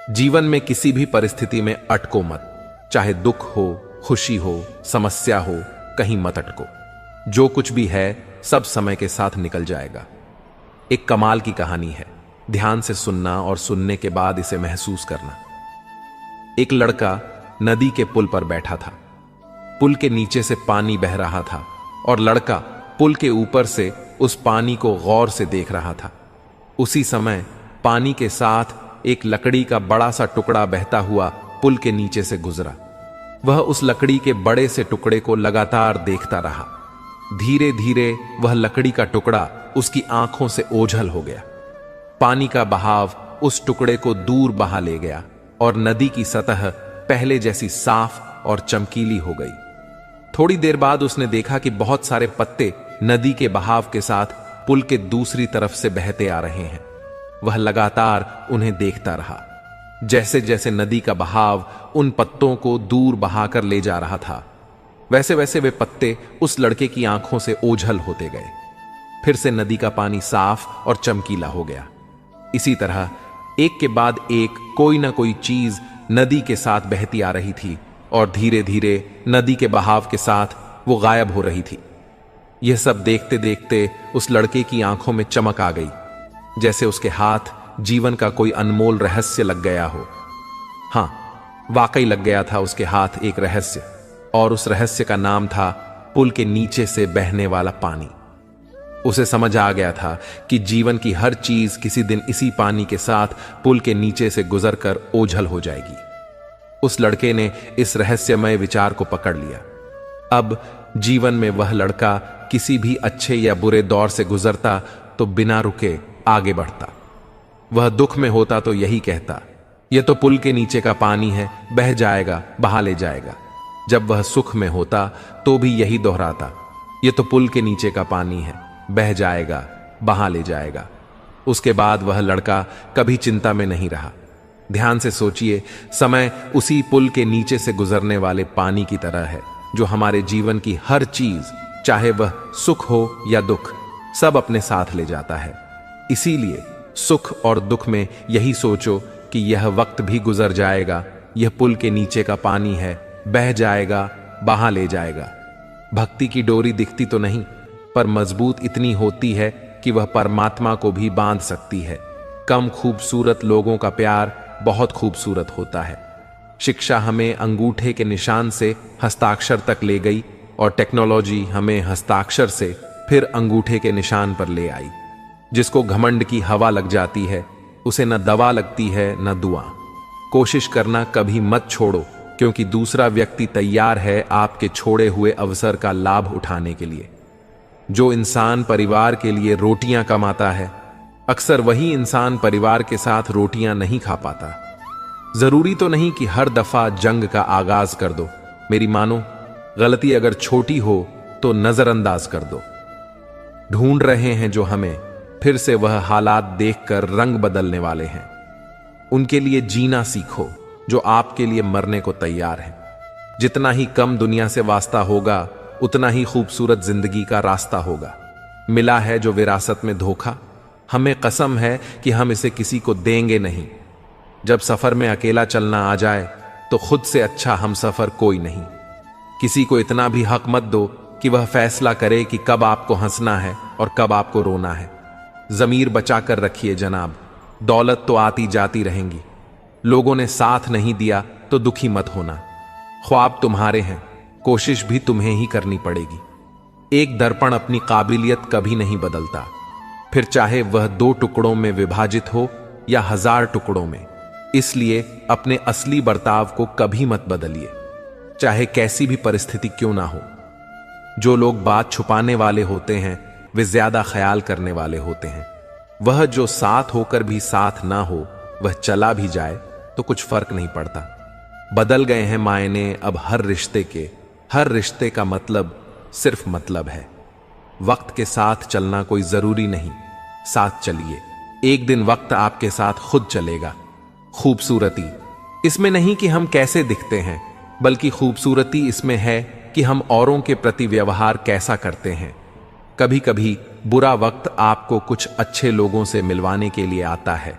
जीवन में किसी भी परिस्थिति में अटको मत। चाहे दुख हो, खुशी हो, समस्या हो, कहीं मत अटको। जो कुछ भी है सब समय के साथ निकल जाएगा। एक कमाल की कहानी है, ध्यान से सुनना और सुनने के बाद इसे महसूस करना। एक लड़का नदी के पुल पर बैठा था। पुल के नीचे से पानी बह रहा था और लड़का पुल के ऊपर से उस पानी को गौर से देख रहा था। उसी समय पानी के साथ एक लकड़ी का बड़ा सा टुकड़ा बहता हुआ पुल के नीचे से गुजरा। वह उस लकड़ी के बड़े से टुकड़े को लगातार देखता रहा। धीरे धीरे वह लकड़ी का टुकड़ा उसकी आंखों से ओझल हो गया। पानी का बहाव उस टुकड़े को दूर बहा ले गया और नदी की सतह पहले जैसी साफ और चमकीली हो गई। थोड़ी देर बाद उसने देखा कि बहुत सारे पत्ते नदी के बहाव के साथ पुल के दूसरी तरफ से बहते आ रहे हैं। वह लगातार उन्हें देखता रहा। जैसे जैसे नदी का बहाव उन पत्तों को दूर बहाकर ले जा रहा था, वैसे वैसे वे पत्ते उस लड़के की आंखों से ओझल होते गए। फिर से नदी का पानी साफ और चमकीला हो गया। इसी तरह एक के बाद एक कोई ना कोई चीज नदी के साथ बहती आ रही थी और धीरे धीरे नदी के बहाव के साथ वो गायब हो रही थी। यह सब देखते देखते उस लड़के की आंखों में चमक आ गई, जैसे उसके हाथ जीवन का कोई अनमोल रहस्य लग गया हो। हां, वाकई लग गया था उसके हाथ एक रहस्य, और उस रहस्य का नाम था पुल के नीचे से बहने वाला पानी। उसे समझ आ गया था कि जीवन की हर चीज किसी दिन इसी पानी के साथ पुल के नीचे से गुजरकर ओझल हो जाएगी। उस लड़के ने इस रहस्यमय विचार को पकड़ लिया। अब जीवन में वह लड़का किसी भी अच्छे या बुरे दौर से गुजरता तो बिना रुके आगे बढ़ता। वह दुख में होता तो यही कहता, यह तो पुल के नीचे का पानी है, बह जाएगा, बहा ले जाएगा। जब वह सुख में होता तो भी यही दोहराता, यह तो पुल के नीचे का पानी है, बह जाएगा, बहा ले जाएगा। उसके बाद वह लड़का कभी चिंता में नहीं रहा। ध्यान से सोचिए, समय उसी पुल के नीचे से गुजरने वाले पानी की तरह है, जो हमारे जीवन की हर चीज, चाहे वह सुख हो या दुख, सब अपने साथ ले जाता है। इसीलिए सुख और दुख में यही सोचो कि यह वक्त भी गुजर जाएगा, यह पुल के नीचे का पानी है, बह जाएगा, बहा ले जाएगा। भक्ति की डोरी दिखती तो नहीं, पर मजबूत इतनी होती है कि वह परमात्मा को भी बांध सकती है। कम खूबसूरत लोगों का प्यार बहुत खूबसूरत होता है। शिक्षा हमें अंगूठे के निशान से हस्ताक्षर तक ले गई और टेक्नोलॉजी हमें हस्ताक्षर से फिर अंगूठे के निशान पर ले आई। जिसको घमंड की हवा लग जाती है, उसे न दवा लगती है न दुआ। कोशिश करना कभी मत छोड़ो, क्योंकि दूसरा व्यक्ति तैयार है आपके छोड़े हुए अवसर का लाभ उठाने के लिए। जो इंसान परिवार के लिए रोटियां कमाता है, अक्सर वही इंसान परिवार के साथ रोटियां नहीं खा पाता। जरूरी तो नहीं कि हर दफा जंग का आगाज कर दो। मेरी मानो, गलती अगर छोटी हो तो नजरअंदाज कर दो। ढूंढ रहे हैं जो हमें, फिर से वह हालात देखकर रंग बदलने वाले हैं। उनके लिए जीना सीखो जो आपके लिए मरने को तैयार है। जितना ही कम दुनिया से वास्ता होगा, उतना ही खूबसूरत जिंदगी का रास्ता होगा। मिला है जो विरासत में धोखा, हमें कसम है कि हम इसे किसी को देंगे नहीं। जब सफर में अकेला चलना आ जाए तो खुद से अच्छा हम सफर कोई नहीं। किसी को इतना भी हक मत दो कि वह फैसला करे कि कब आपको हंसना है और कब आपको रोना है। जमीर बचा कर रखिए जनाब, दौलत तो आती जाती रहेंगी। लोगों ने साथ नहीं दिया तो दुखी मत होना। ख्वाब तुम्हारे हैं, कोशिश भी तुम्हें ही करनी पड़ेगी। एक दर्पण अपनी काबिलियत कभी नहीं बदलता, फिर चाहे वह 2 टुकड़ों में विभाजित हो या 1000 टुकड़ों में। इसलिए अपने असली बर्ताव को कभी मत बदलिए, चाहे कैसी भी परिस्थिति क्यों ना हो। जो लोग बात छुपाने वाले होते हैं, वे ज्यादा ख्याल करने वाले होते हैं। वह जो साथ होकर भी साथ ना हो, वह चला भी जाए तो कुछ फर्क नहीं पड़ता। बदल गए हैं मायने अब हर रिश्ते के। हर रिश्ते का मतलब सिर्फ मतलब है। वक्त के साथ चलना कोई जरूरी नहीं, साथ चलिए। एक दिन वक्त आपके साथ खुद चलेगा। खूबसूरती इसमें नहीं कि हम कैसे दिखते हैं, बल्कि खूबसूरती इसमें है कि हम औरों के प्रति व्यवहार कैसा करते हैं। कभी कभी बुरा वक्त आपको कुछ अच्छे लोगों से मिलवाने के लिए आता है।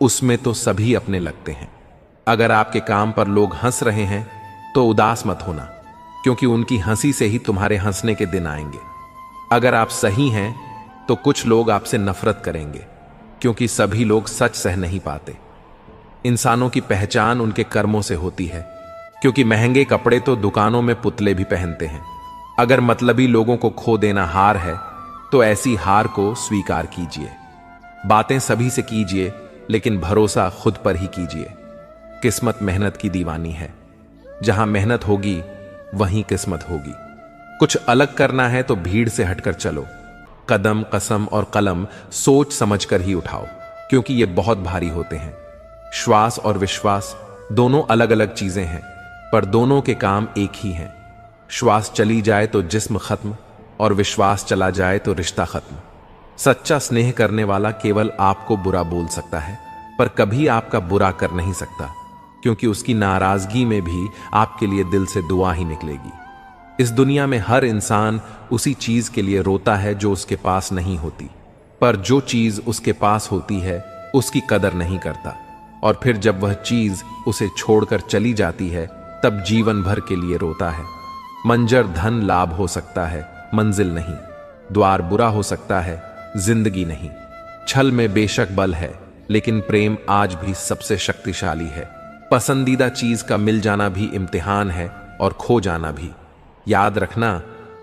उसमें तो सभी अपने लगते हैं। अगर आपके काम पर लोग हंस रहे हैं तो उदास मत होना, क्योंकि उनकी हंसी से ही तुम्हारे हंसने के दिन आएंगे। अगर आप सही हैं तो कुछ लोग आपसे नफरत करेंगे, क्योंकि सभी लोग सच सह नहीं पाते। इंसानों की पहचान उनके कर्मों से होती है, क्योंकि महंगे कपड़े तो दुकानों में पुतले भी पहनते हैं। अगर मतलबी लोगों को खो देना हार है तो ऐसी हार को स्वीकार कीजिए। बातें सभी से कीजिए, लेकिन भरोसा खुद पर ही कीजिए। किस्मत मेहनत की दीवानी है। जहां मेहनत होगी वहीं किस्मत होगी। कुछ अलग करना है तो भीड़ से हटकर चलो। कदम, कसम और कलम सोच समझकर ही उठाओ, क्योंकि ये बहुत भारी होते हैं। श्वास और विश्वास दोनों अलग अलग चीजें हैं, पर दोनों के काम एक ही हैं। श्वास चली जाए तो जिस्म खत्म, और विश्वास चला जाए तो रिश्ता खत्म। सच्चा स्नेह करने वाला केवल आपको बुरा बोल सकता है, पर कभी आपका बुरा कर नहीं सकता, क्योंकि उसकी नाराजगी में भी आपके लिए दिल से दुआ ही निकलेगी। इस दुनिया में हर इंसान उसी चीज के लिए रोता है जो उसके पास नहीं होती, पर जो चीज उसके पास होती है उसकी कदर नहीं करता, और फिर जब वह चीज उसे छोड़कर चली जाती है तब जीवन भर के लिए रोता है। मंजर धन लाभ हो सकता है, मंजिल नहीं। द्वार बुरा हो सकता है, जिंदगी नहीं। छल में बेशक बल है, लेकिन प्रेम आज भी सबसे शक्तिशाली है। पसंदीदा चीज का मिल जाना भी इम्तिहान है, और खो जाना भी। याद रखना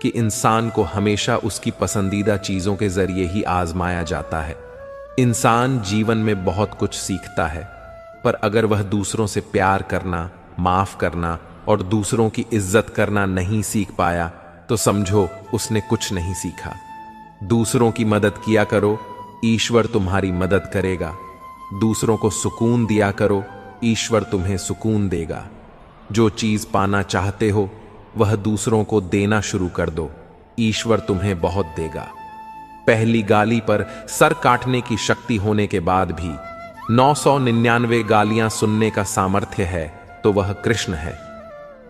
कि इंसान को हमेशा उसकी पसंदीदा चीजों के जरिए ही आजमाया जाता है। इंसान जीवन में बहुत कुछ सीखता है, पर अगर वह दूसरों से प्यार करना, माफ करना और दूसरों की इज्जत करना नहीं सीख पाया तो समझो उसने कुछ नहीं सीखा। दूसरों की मदद किया करो, ईश्वर तुम्हारी मदद करेगा। दूसरों को सुकून दिया करो, ईश्वर तुम्हें सुकून देगा। जो चीज पाना चाहते हो वह दूसरों को देना शुरू कर दो, ईश्वर तुम्हें बहुत देगा। पहली गाली पर सर काटने की शक्ति होने के बाद भी 999 गालियां सुनने का सामर्थ्य है तो वह कृष्ण है।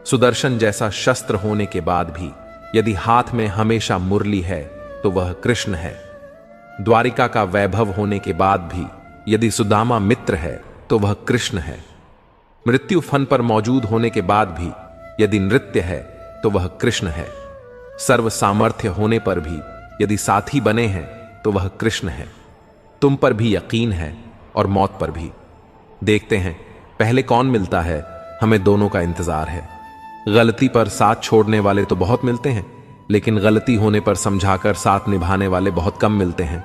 सुदर्शन जैसा शस्त्र होने के बाद भी यदि हाथ में हमेशा मुरली है तो वह कृष्ण है। द्वारिका का वैभव होने के बाद भी यदि सुदामा मित्र है तो वह कृष्ण है। मृत्यु फन पर मौजूद होने के बाद भी यदि नृत्य है तो वह कृष्ण है। सर्व सामर्थ्य होने पर भी यदि साथी बने हैं तो वह कृष्ण है। तुम पर भी यकीन है और मौत पर भी। देखते हैं पहले कौन मिलता है, हमें दोनों का इंतजार है। गलती पर साथ छोड़ने वाले तो बहुत मिलते हैं, लेकिन गलती होने पर समझाकर साथ निभाने वाले बहुत कम मिलते हैं।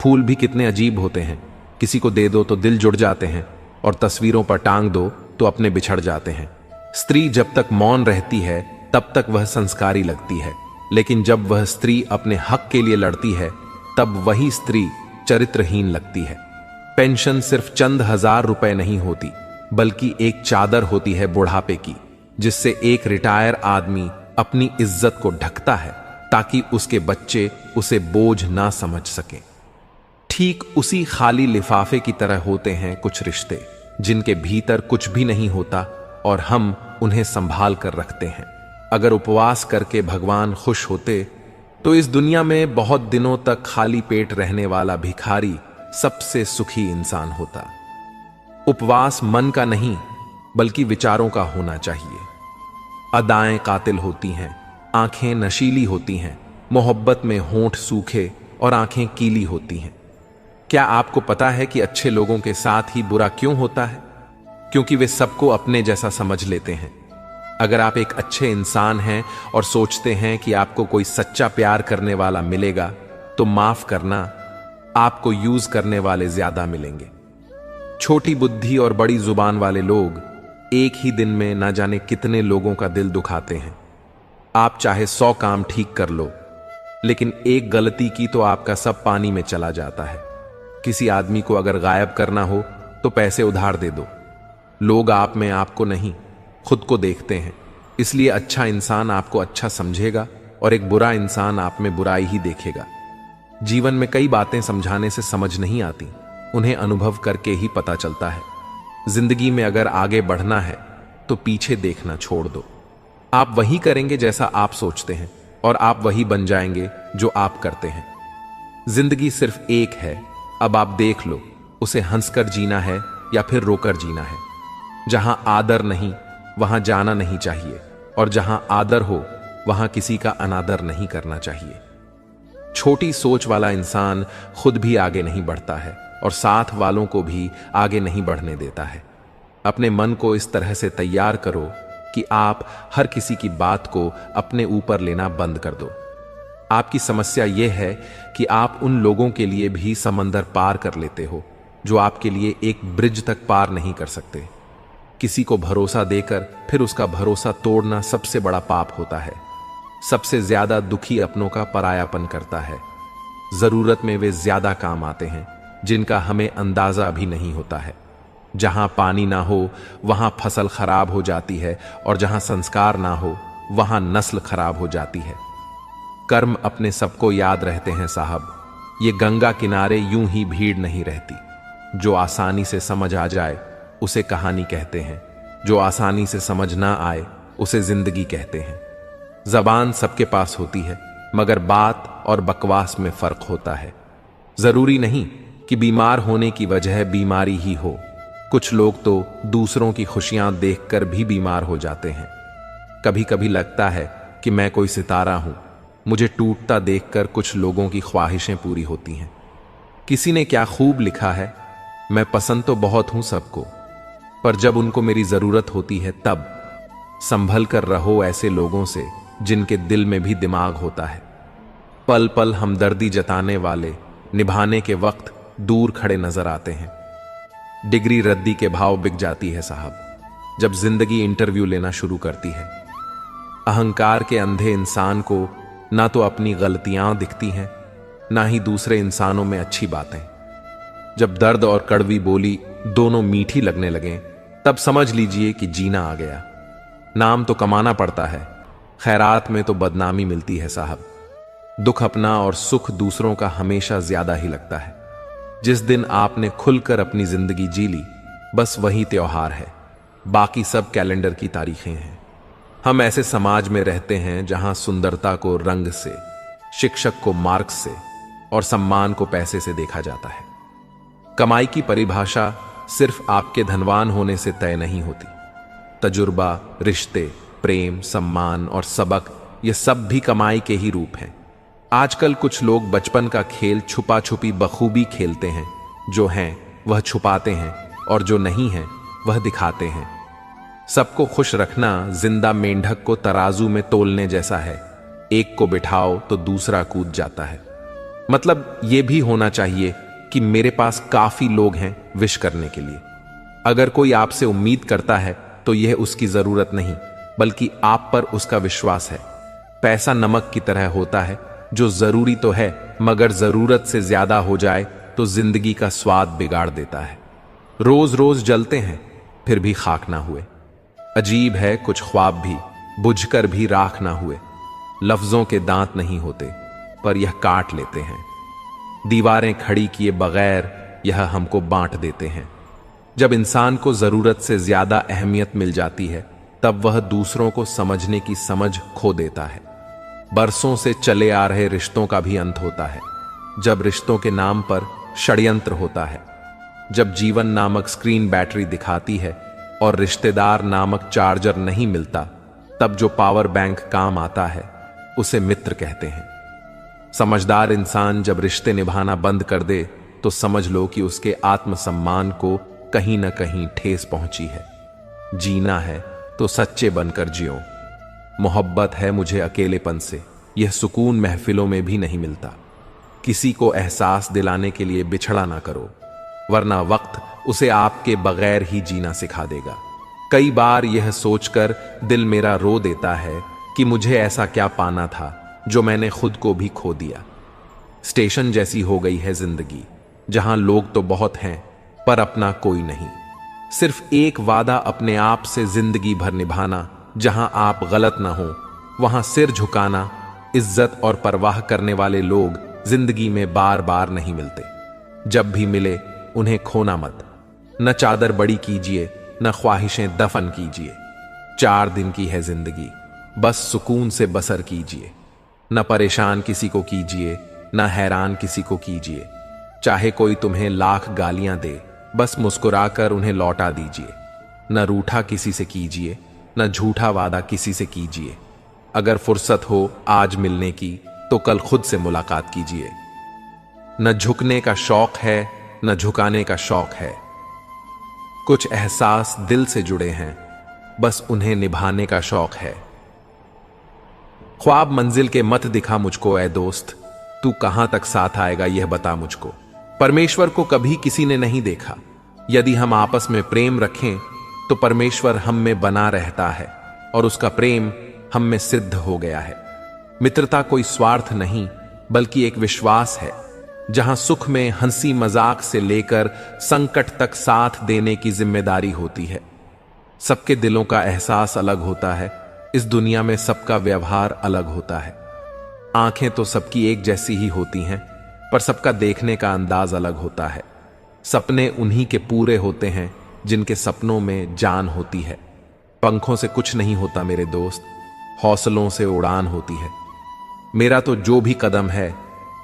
फूल भी कितने अजीब होते हैं, किसी को दे दो तो दिल जुड़ जाते हैं, और तस्वीरों पर टांग दो तो अपने बिछड़ जाते हैं। स्त्री जब तक मौन रहती है तब तक वह संस्कारी लगती है, लेकिन जब वह स्त्री अपने हक के लिए लड़ती है तब वही स्त्री चरित्रहीन लगती है। पेंशन सिर्फ चंद हजार रुपए नहीं होती, बल्कि एक चादर होती है बुढ़ापे की, जिससे एक रिटायर आदमी अपनी इज्जत को ढकता है ताकि उसके बच्चे उसे बोझ ना समझ सकें। ठीक उसी खाली लिफाफे की तरह होते हैं कुछ रिश्ते, जिनके भीतर कुछ भी नहीं होता और हम उन्हें संभाल कर रखते हैं। अगर उपवास करके भगवान खुश होते तो इस दुनिया में बहुत दिनों तक खाली पेट रहने वाला भिखारी सबसे सुखी इंसान होता। उपवास मन का नहीं बल्कि विचारों का होना चाहिए। अदाएं कातिल होती हैं, आंखें नशीली होती हैं, मोहब्बत में होंठ सूखे और आंखें कीली होती हैं। क्या आपको पता है कि अच्छे लोगों के साथ ही बुरा क्यों होता है? क्योंकि वे सबको अपने जैसा समझ लेते हैं। अगर आप एक अच्छे इंसान हैं और सोचते हैं कि आपको कोई सच्चा प्यार करने वाला मिलेगा, तो माफ करना, आपको यूज करने वाले ज्यादा मिलेंगे। छोटी बुद्धि और बड़ी जुबान वाले लोग एक ही दिन में ना जाने कितने लोगों का दिल दुखाते हैं। आप चाहे 100 काम ठीक कर लो, लेकिन एक गलती की तो आपका सब पानी में चला जाता है। किसी आदमी को अगर गायब करना हो तो पैसे उधार दे दो। लोग आप में आपको नहीं, खुद को देखते हैं, इसलिए अच्छा इंसान आपको अच्छा समझेगा और एक बुरा इंसान आप में बुराई ही देखेगा। जीवन में कई बातें समझाने से समझ नहीं आती, उन्हें अनुभव करके ही पता चलता है। जिंदगी में अगर आगे बढ़ना है तो पीछे देखना छोड़ दो। आप वही करेंगे जैसा आप सोचते हैं, और आप वही बन जाएंगे जो आप करते हैं। जिंदगी सिर्फ एक है, अब आप देख लो उसे हंसकर जीना है या फिर रोकर जीना है। जहां आदर नहीं वहां जाना नहीं चाहिए, और जहां आदर हो वहां किसी का अनादर नहीं करना चाहिए। छोटी सोच वाला इंसान खुद भी आगे नहीं बढ़ता है और साथ वालों को भी आगे नहीं बढ़ने देता है। अपने मन को इस तरह से तैयार करो कि आप हर किसी की बात को अपने ऊपर लेना बंद कर दो। आपकी समस्या यह है कि आप उन लोगों के लिए भी समंदर पार कर लेते हो जो आपके लिए एक ब्रिज तक पार नहीं कर सकते। किसी को भरोसा देकर फिर उसका भरोसा तोड़ना सबसे बड़ा पाप होता है। सबसे ज्यादा दुखी अपनों का परायापन करता है। जरूरत में वे ज्यादा काम आते हैं जिनका हमें अंदाजा भी नहीं होता है। जहां पानी ना हो वहां फसल खराब हो जाती है, और जहां संस्कार ना हो वहां नस्ल खराब हो जाती है। कर्म अपने सबको याद रहते हैं साहब। ये गंगा किनारे यूं ही भीड़ नहीं रहती। जो आसानी से समझ आ जाए उसे कहानी कहते हैं, जो आसानी से समझ ना आए उसे जिंदगी कहते हैं। जबान सबके पास होती है, मगर बात और बकवास में फर्क होता है। जरूरी नहीं कि बीमार होने की वजह बीमारी ही हो। कुछ लोग तो दूसरों की खुशियां देखकर भी बीमार हो जाते हैं। कभी कभी लगता है कि मैं कोई सितारा हूं। मुझे टूटता देखकर कुछ लोगों की ख्वाहिशें पूरी होती हैं। किसी ने क्या खूब लिखा है, मैं पसंद तो बहुत हूं सबको, पर जब उनको मेरी जरूरत होती है तब संभल कर रहो ऐसे लोगों से जिनके दिल में भी दिमाग होता है। पल पल हमदर्दी जताने वाले निभाने के वक्त दूर खड़े नजर आते हैं। डिग्री रद्दी के भाव बिक जाती है साहब जब जिंदगी इंटरव्यू लेना शुरू करती है। अहंकार के अंधे इंसान को ना तो अपनी गलतियां दिखती हैं, ना ही दूसरे इंसानों में अच्छी बातें। जब दर्द और कड़वी बोली दोनों मीठी लगने लगें तब समझ लीजिए कि जीना आ गया। नाम तो कमाना पड़ता है, खैरात में तो बदनामी मिलती है साहब। दुख अपना और सुख दूसरों का हमेशा ज्यादा ही लगता है। जिस दिन आपने खुलकर अपनी जिंदगी जी ली बस वही त्योहार है, बाकी सब कैलेंडर की तारीखें हैं। हम ऐसे समाज में रहते हैं जहां सुंदरता को रंग से, शिक्षक को मार्क्स से और सम्मान को पैसे से देखा जाता है। कमाई की परिभाषा सिर्फ आपके धनवान होने से तय नहीं होती। तजुर्बा, रिश्ते, प्रेम, सम्मान और सबक ये सब भी कमाई के ही रूप हैं। आजकल कुछ लोग बचपन का खेल छुपा छुपी बखूबी खेलते हैं। जो हैं वह छुपाते हैं और जो नहीं हैं वह दिखाते हैं। सबको खुश रखना जिंदा मेंढक को तराजू में तोलने जैसा है। एक को बिठाओ तो दूसरा कूद जाता है। मतलब यह भी होना चाहिए कि मेरे पास काफी लोग हैं विश करने के लिए। अगर कोई आपसे उम्मीद करता है तो यह उसकी जरूरत नहीं बल्कि आप पर उसका विश्वास है। पैसा नमक की तरह होता है जो जरूरी तो है मगर जरूरत से ज्यादा हो जाए तो जिंदगी का स्वाद बिगाड़ देता है। रोज रोज जलते हैं फिर भी खाक ना हुए। अजीब है कुछ ख्वाब भी बुझकर भी राख ना हुए। लफ्जों के दांत नहीं होते पर यह काट लेते हैं। दीवारें खड़ी किए बगैर यह हमको बांट देते हैं। जब इंसान को जरूरत से ज्यादा अहमियत मिल जाती है तब वह दूसरों को समझने की समझ खो देता है। बरसों से चले आ रहे रिश्तों का भी अंत होता है जब रिश्तों के नाम पर षड्यंत्र होता है। जब जीवन नामक स्क्रीन बैटरी दिखाती है और रिश्तेदार नामक चार्जर नहीं मिलता तब जो पावर बैंक काम आता है उसे मित्र कहते हैं। समझदार इंसान जब रिश्ते निभाना बंद कर दे तो समझ लो कि उसके आत्मसम्मान को कहीं ना कहीं ठेस पहुंची है। जीना है तो सच्चे बनकर जियो। मोहब्बत है मुझे अकेलेपन से, यह सुकून महफिलों में भी नहीं मिलता। किसी को एहसास दिलाने के लिए बिछड़ा ना करो वरना वक्त उसे आपके बगैर ही जीना सिखा देगा। कई बार यह सोचकर दिल मेरा रो देता है कि मुझे ऐसा क्या पाना था जो मैंने खुद को भी खो दिया। स्टेशन जैसी हो गई है जिंदगी जहां लोग तो बहुत हैं पर अपना कोई नहीं। सिर्फ एक वादा अपने आप से जिंदगी भर निभाना, जहां आप गलत ना हो वहां सिर झुकाना। इज्जत और परवाह करने वाले लोग जिंदगी में बार बार नहीं मिलते। जब भी मिले उन्हें खोना मत। न चादर बड़ी कीजिए न ख्वाहिशें दफन कीजिए। 4 दिन की है जिंदगी, बस सुकून से बसर कीजिए। न परेशान किसी को कीजिए न हैरान किसी को कीजिए। चाहे कोई तुम्हें लाख गालियां दे, बस मुस्कुराकर उन्हें लौटा दीजिए। न रूठा किसी से कीजिए, न झूठा वादा किसी से कीजिए। अगर फुर्सत हो आज मिलने की तो कल खुद से मुलाकात कीजिए। न झुकने का शौक है, न झुकाने का शौक है। कुछ एहसास दिल से जुड़े हैं, बस उन्हें निभाने का शौक है। ख्वाब मंजिल के मत दिखा मुझको ऐ दोस्त, तू कहां तक साथ आएगा यह बता मुझको। परमेश्वर को कभी किसी ने नहीं देखा। यदि हम आपस में प्रेम रखें तो परमेश्वर हम में बना रहता है और उसका प्रेम हम में सिद्ध हो गया है। मित्रता कोई स्वार्थ नहीं बल्कि एक विश्वास है, जहां सुख में हंसी मजाक से लेकर संकट तक साथ देने की जिम्मेदारी होती है। सबके दिलों का एहसास अलग होता है, इस दुनिया में सबका व्यवहार अलग होता है। आंखें तो सबकी एक जैसी ही होती हैं, पर सबका देखने का अंदाज अलग होता है। सपने उन्हीं के पूरे होते हैं जिनके सपनों में जान होती है। पंखों से कुछ नहीं होता मेरे दोस्त, हौसलों से उड़ान होती है। मेरा तो जो भी कदम है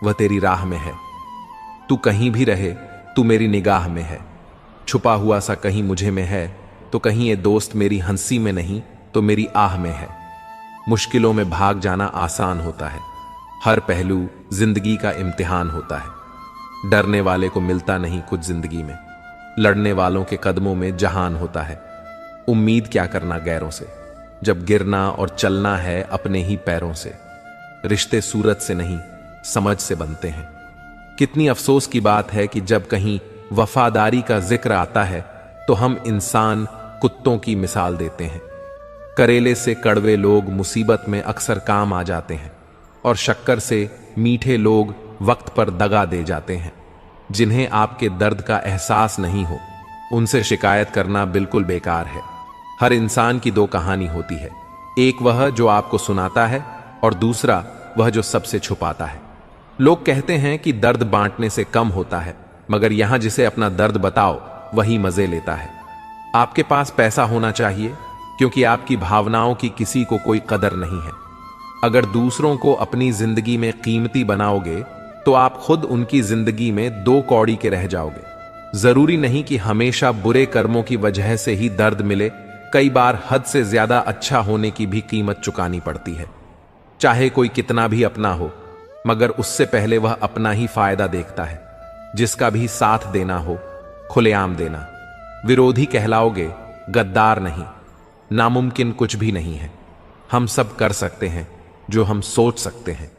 वह तेरी राह में है। तू कहीं भी रहे तू मेरी निगाह में है। छुपा हुआ सा कहीं मुझे में है, तो कहीं ये दोस्त मेरी हंसी में नहीं तो मेरी आह में है। मुश्किलों में भाग जाना आसान होता है, हर पहलू जिंदगी का इम्तिहान होता है। डरने वाले को मिलता नहीं कुछ जिंदगी में, लड़ने वालों के कदमों में जहान होता है। उम्मीद क्या करना गैरों से, जब गिरना और चलना है अपने ही पैरों से। रिश्ते सूरत से नहीं समझ से बनते हैं। कितनी अफसोस की बात है कि जब कहीं वफादारी का जिक्र आता है तो हम इंसान कुत्तों की मिसाल देते हैं। करेले से कड़वे लोग मुसीबत में अक्सर काम आ जाते हैं और शक्कर से मीठे लोग वक्त पर दगा दे जाते हैं। जिन्हें आपके दर्द का एहसास नहीं हो उनसे शिकायत करना बिल्कुल बेकार है। हर इंसान की दो कहानी होती है, एक वह जो आपको सुनाता है और दूसरा वह जो सबसे छुपाता है। लोग कहते हैं कि दर्द बांटने से कम होता है, मगर यहां जिसे अपना दर्द बताओ वही मजे लेता है। आपके पास पैसा होना चाहिए क्योंकि आपकी भावनाओं की किसी को कोई कदर नहीं है। अगर दूसरों को अपनी जिंदगी में कीमती बनाओगे तो आप खुद उनकी जिंदगी में दो कौड़ी के रह जाओगे। जरूरी नहीं कि हमेशा बुरे कर्मों की वजह से ही दर्द मिले, कई बार हद से ज्यादा अच्छा होने की भी कीमत चुकानी पड़ती है। चाहे कोई कितना भी अपना हो, मगर उससे पहले वह अपना ही फायदा देखता है। जिसका भी साथ देना हो खुलेआम देना। विरोधी कहलाओगे, गद्दार नहीं। नामुमकिन कुछ भी नहीं है। हम सब कर सकते हैं जो हम सोच सकते हैं,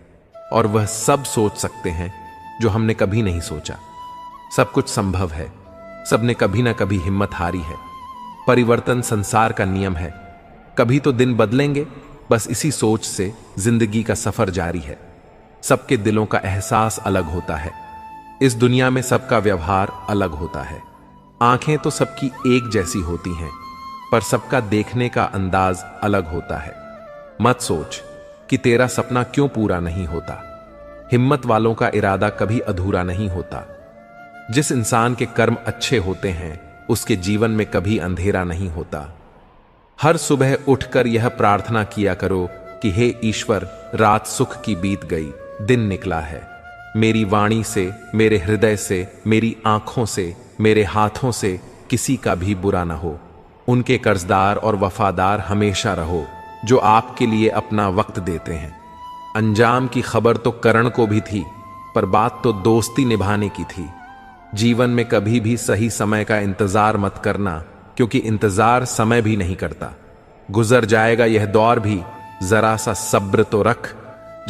और वह सब सोच सकते हैं जो हमने कभी नहीं सोचा। सब कुछ संभव है, सबने कभी ना कभी हिम्मत हारी है। परिवर्तन संसार का नियम है, कभी तो दिन बदलेंगे, बस इसी सोच से जिंदगी का सफर जारी है। सबके दिलों का एहसास अलग होता है, इस दुनिया में सबका व्यवहार अलग होता है। आंखें तो सबकी एक जैसी होती हैं, पर सबका देखने का अंदाज अलग होता है। मत सोच कि तेरा सपना क्यों पूरा नहीं होता। हिम्मत वालों का इरादा कभी अधूरा नहीं होता। जिस इंसान के कर्म अच्छे होते हैं उसके जीवन में कभी अंधेरा नहीं होता। हर सुबह उठकर यह प्रार्थना किया करो कि हे ईश्वर, रात सुख की बीत गई, दिन निकला है। मेरी वाणी से, मेरे हृदय से, मेरी आंखों से, मेरे हाथों से किसी का भी बुरा ना हो। उनके कर्जदार और वफादार हमेशा रहो जो आपके लिए अपना वक्त देते हैं। अंजाम की खबर तो करण को भी थी, पर बात तो दोस्ती निभाने की थी। जीवन में कभी भी सही समय का इंतजार मत करना, क्योंकि इंतजार समय भी नहीं करता। गुजर जाएगा यह दौर भी, जरा सा सब्र तो रख।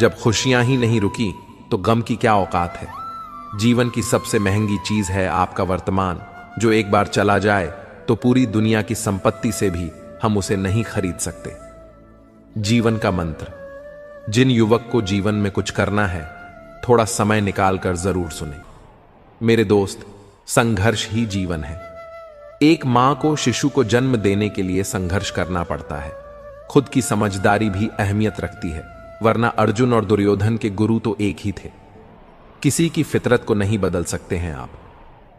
जब खुशियां ही नहीं रुकी तो गम की क्या औकात है। जीवन की सबसे महंगी चीज है आपका वर्तमान, जो एक बार चला जाए तो पूरी दुनिया की संपत्ति से भी हम उसे नहीं खरीद सकते। जीवन का मंत्र। जिन युवक को जीवन में कुछ करना है, थोड़ा समय निकालकर जरूर सुने। मेरे दोस्त, संघर्ष ही जीवन है। एक मां को शिशु को जन्म देने के लिए संघर्ष करना पड़ता है। खुद की समझदारी भी अहमियत रखती है, वरना अर्जुन और दुर्योधन के गुरु तो एक ही थे। किसी की फितरत को नहीं बदल सकते हैं आप।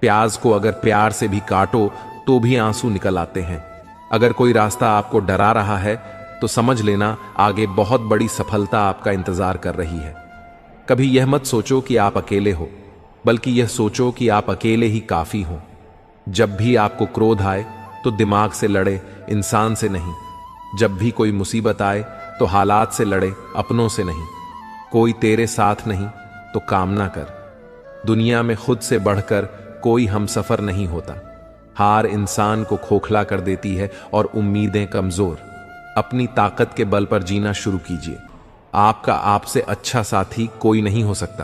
प्याज को अगर प्यार से भी काटो तो भी आंसू निकल आते हैं। अगर कोई रास्ता आपको डरा रहा है तो समझ लेना आगे बहुत बड़ी सफलता आपका इंतजार कर रही है। कभी यह मत सोचो कि आप अकेले हो। बल्कि यह सोचो कि आप अकेले ही काफी हो। जब भी आपको क्रोध आए तो दिमाग से लड़े, इंसान से नहीं। जब भी कोई मुसीबत आए तो हालात से लड़े, अपनों से नहीं। कोई तेरे साथ नहीं तो काम ना कर। दुनिया में खुद से बढ़कर कोई हमसफर नहीं होता। हार इंसान को खोखला कर देती है और उम्मीदें कमजोर। अपनी ताकत के बल पर जीना शुरू कीजिए। आपका आपसे अच्छा साथी कोई नहीं हो सकता।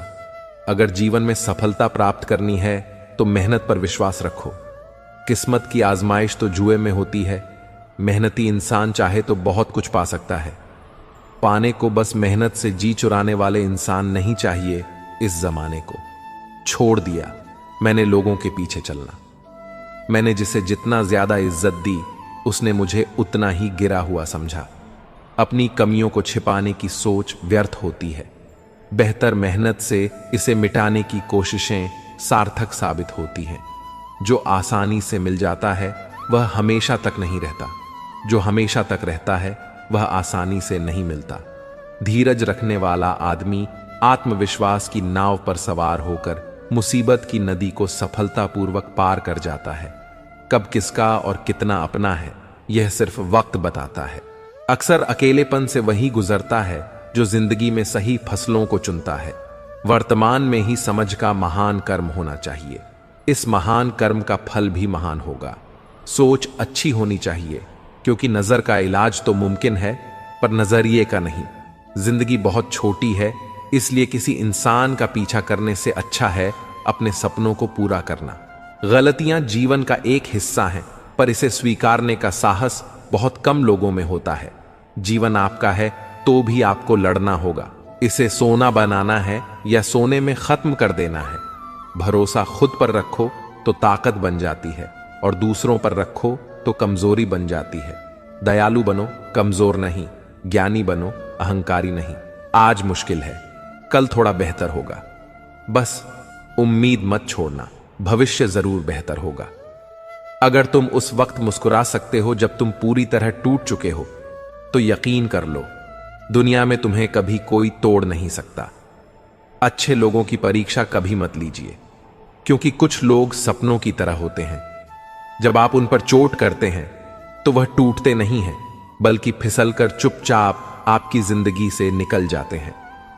अगर जीवन में सफलता प्राप्त करनी है तो मेहनत पर विश्वास रखो। किस्मत की आजमाइश तो जुए में होती है। मेहनती इंसान चाहे तो बहुत कुछ पा सकता है। पाने को बस मेहनत से जी चुराने वाले इंसान नहीं चाहिए इस जमाने को। छोड़ दिया मैंने लोगों के पीछे चलना। मैंने जिसे जितना ज्यादा इज्जत दी उसने मुझे उतना ही गिरा हुआ समझा। अपनी कमियों को छिपाने की सोच व्यर्थ होती है। बेहतर मेहनत से इसे मिटाने की कोशिशें सार्थक साबित होती हैं। जो आसानी से मिल जाता है वह हमेशा तक नहीं रहता। जो हमेशा तक रहता है वह आसानी से नहीं मिलता। धीरज रखने वाला आदमी आत्मविश्वास की नाव पर सवार होकर मुसीबत की नदी को सफलतापूर्वक पार कर जाता है। कब किसका और कितना अपना है यह सिर्फ वक्त बताता है। अक्सर अकेलेपन से वही गुजरता है जो जिंदगी में सही फसलों को चुनता है। वर्तमान में ही समझ का महान कर्म होना चाहिए। इस महान कर्म का फल भी महान होगा। सोच अच्छी होनी चाहिए क्योंकि नजर का इलाज तो मुमकिन है पर नजरिए का नहीं। जिंदगी बहुत छोटी है, इसलिए किसी इंसान का पीछा करने से अच्छा है अपने सपनों को पूरा करना। गलतियां जीवन का एक हिस्सा हैं, पर इसे स्वीकारने का साहस बहुत कम लोगों में होता है। जीवन आपका है तो भी आपको लड़ना होगा। इसे सोना बनाना है या सोने में खत्म कर देना है। भरोसा खुद पर रखो तो ताकत बन जाती है और दूसरों पर रखो तो कमजोरी बन जाती है। दयालु बनो, कमजोर नहीं। ज्ञानी बनो, अहंकारी नहीं। आज मुश्किल है, कल थोड़ा बेहतर होगा। बस उम्मीद मत छोड़ना, भविष्य जरूर बेहतर होगा। अगर तुम उस वक्त मुस्कुरा सकते हो जब तुम पूरी तरह टूट चुके हो तो यकीन कर लो दुनिया में तुम्हें कभी कोई तोड़ नहीं सकता। अच्छे लोगों की परीक्षा कभी मत लीजिए क्योंकि कुछ लोग सपनों की तरह होते हैं। जब आप उन पर चोट करते हैं तो वह टूटते नहीं हैं बल्कि फिसलकर चुपचाप आपकी जिंदगी से निकल जाते हैं।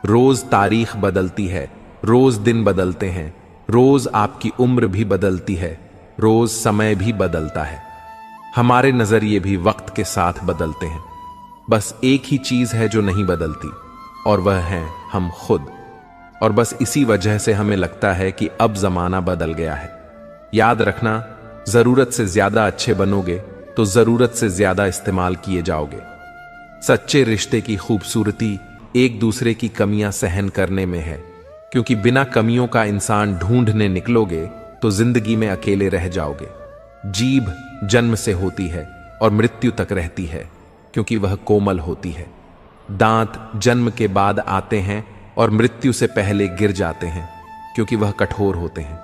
रोज तारीख बदलती है, रोज दिन बदलते हैं, रोज आपकी उम्र भी बदलती है, रोज समय भी बदलता है। हमारे नजरिए भी वक्त के साथ बदलते हैं। बस एक ही चीज है जो नहीं बदलती और वह है हम खुद। और बस इसी वजह से हमें लगता है कि अब जमाना बदल गया है। याद रखना, जरूरत से ज्यादा अच्छे बनोगे तो जरूरत से ज्यादा इस्तेमाल किए जाओगे। सच्चे रिश्ते की खूबसूरती एक दूसरे की कमियां सहन करने में है, क्योंकि बिना कमियों का इंसान ढूंढने निकलोगे तो जिंदगी में अकेले रह जाओगे। जीभ जन्म से होती है और मृत्यु तक रहती है क्योंकि वह कोमल होती है। दांत जन्म के बाद आते हैं और मृत्यु से पहले गिर जाते हैं क्योंकि वह कठोर होते हैं।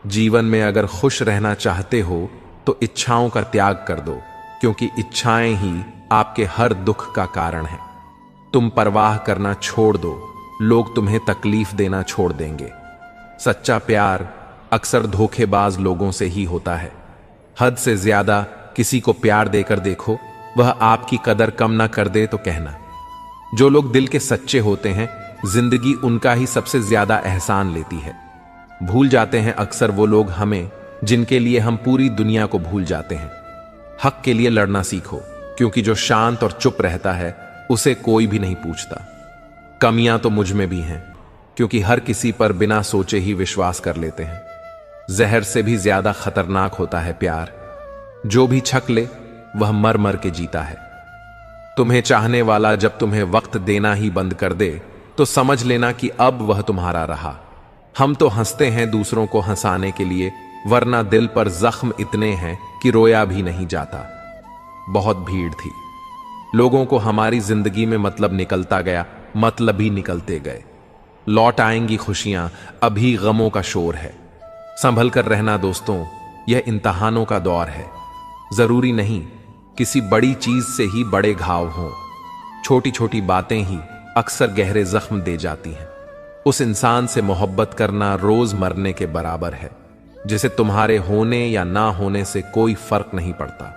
जीवन में अगर खुश रहना चाहते हो तो इच्छाओं का त्याग कर दो क्योंकि इच्छाएं ही आपके हर दुख का कारण है। तुम परवाह करना छोड़ दो, लोग तुम्हें तकलीफ देना छोड़ देंगे। सच्चा प्यार अक्सर धोखेबाज लोगों से ही होता है। हद से ज्यादा किसी को प्यार देकर देखो, वह आपकी कदर कम ना कर दे तो कहना। जो लोग दिल के सच्चे होते हैं जिंदगी उनका ही सबसे ज्यादा एहसान लेती है। भूल जाते हैं अक्सर वो लोग हमें जिनके लिए हम पूरी दुनिया को भूल जाते हैं। हक के लिए लड़ना सीखो क्योंकि जो शांत और चुप रहता है उसे कोई भी नहीं पूछता। कमियां तो मुझ में भी हैं क्योंकि हर किसी पर बिना सोचे ही विश्वास कर लेते हैं। जहर से भी ज्यादा खतरनाक होता है प्यार। जो भी छक ले वह मर मर के जीता है। तुम्हें चाहने वाला जब तुम्हें वक्त देना ही बंद कर दे तो समझ लेना कि अब वह तुम्हारा रहा। हम तो हंसते हैं दूसरों को हंसाने के लिए, वरना दिल पर जख्म इतने हैं कि रोया भी नहीं जाता। बहुत भीड़ थी, लोगों को हमारी जिंदगी में मतलब निकलता गया, मतलब ही निकलते गए। लौट आएंगी खुशियां, अभी गमों का शोर है। संभल कर रहना दोस्तों, यह इम्तिहानों का दौर है। जरूरी नहीं किसी बड़ी चीज से ही बड़े घाव हों। छोटी छोटी बातें ही अक्सर गहरे जख्म दे जाती हैं। उस इंसान से मोहब्बत करना रोज मरने के बराबर है, जिसे तुम्हारे होने या ना होने से कोई फर्क नहीं पड़ता।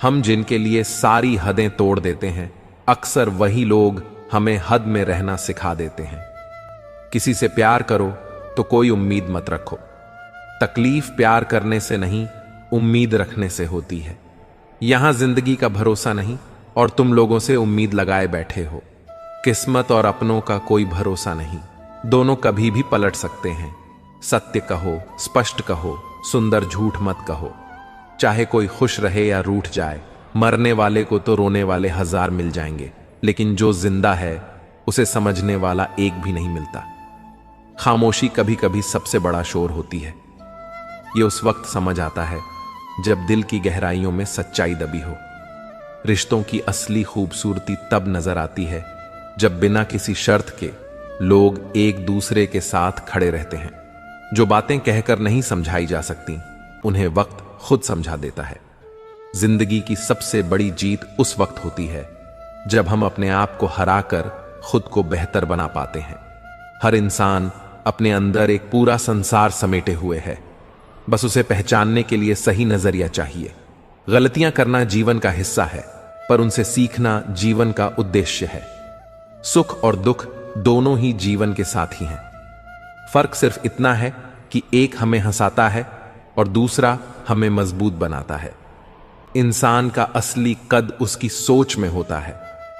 हम जिनके लिए सारी हदें तोड़ देते हैं, अक्सर वही लोग हमें हद में रहना सिखा देते हैं। किसी से प्यार करो तो कोई उम्मीद मत रखो। तकलीफ प्यार करने से नहीं, उम्मीद रखने से होती है। यहां जिंदगी का भरोसा नहीं और तुम लोगों से उम्मीद लगाए बैठे हो। किस्मत और अपनों का कोई भरोसा नहीं, दोनों कभी भी पलट सकते हैं। सत्य कहो, स्पष्ट कहो, सुंदर झूठ मत कहो। चाहे कोई खुश रहे या रूठ जाए, मरने वाले को तो रोने वाले 1000 मिल जाएंगे, लेकिन जो जिंदा है उसे समझने वाला एक भी नहीं मिलता। खामोशी कभी कभी सबसे बड़ा शोर होती है। ये उस वक्त समझ आता है जब दिल की गहराइयों में सच्चाई दबी हो। रिश्तों की असली खूबसूरती तब नजर आती है जब बिना किसी शर्त के लोग एक दूसरे के साथ खड़े रहते हैं। जो बातें कहकर नहीं समझाई जा सकती, उन्हें वक्त खुद समझा देता है। जिंदगी की सबसे बड़ी जीत उस वक्त होती है जब हम अपने आप को हराकर खुद को बेहतर बना पाते हैं। हर इंसान अपने अंदर एक पूरा संसार समेटे हुए है, बस उसे पहचानने के लिए सही नजरिया चाहिए। गलतियां करना जीवन का हिस्सा है, पर उनसे सीखना जीवन का उद्देश्य है। सुख और दुख दोनों ही जीवन के साथी हैं। फर्क सिर्फ इतना है कि एक हमें हंसाता है और दूसरा हमें मजबूत बनाता है। इंसान का असली कद उसकी सोच में होता है,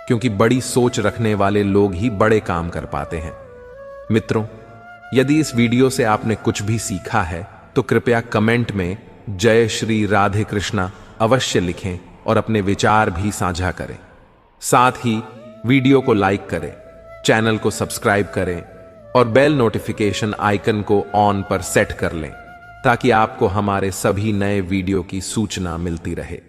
क्योंकि बड़ी सोच रखने वाले लोग ही बड़े काम कर पाते हैं। मित्रों, यदि इस वीडियो से आपने कुछ भी सीखा है तो कृपया कमेंट में जय श्री राधे कृष्णा अवश्य लिखें और अपने विचार भी साझा करें। साथ ही वीडियो को लाइक करें, चैनल को सब्सक्राइब करें और बेल नोटिफिकेशन आइकन को ऑन पर सेट कर लें, ताकि आपको हमारे सभी नए वीडियो की सूचना मिलती रहे।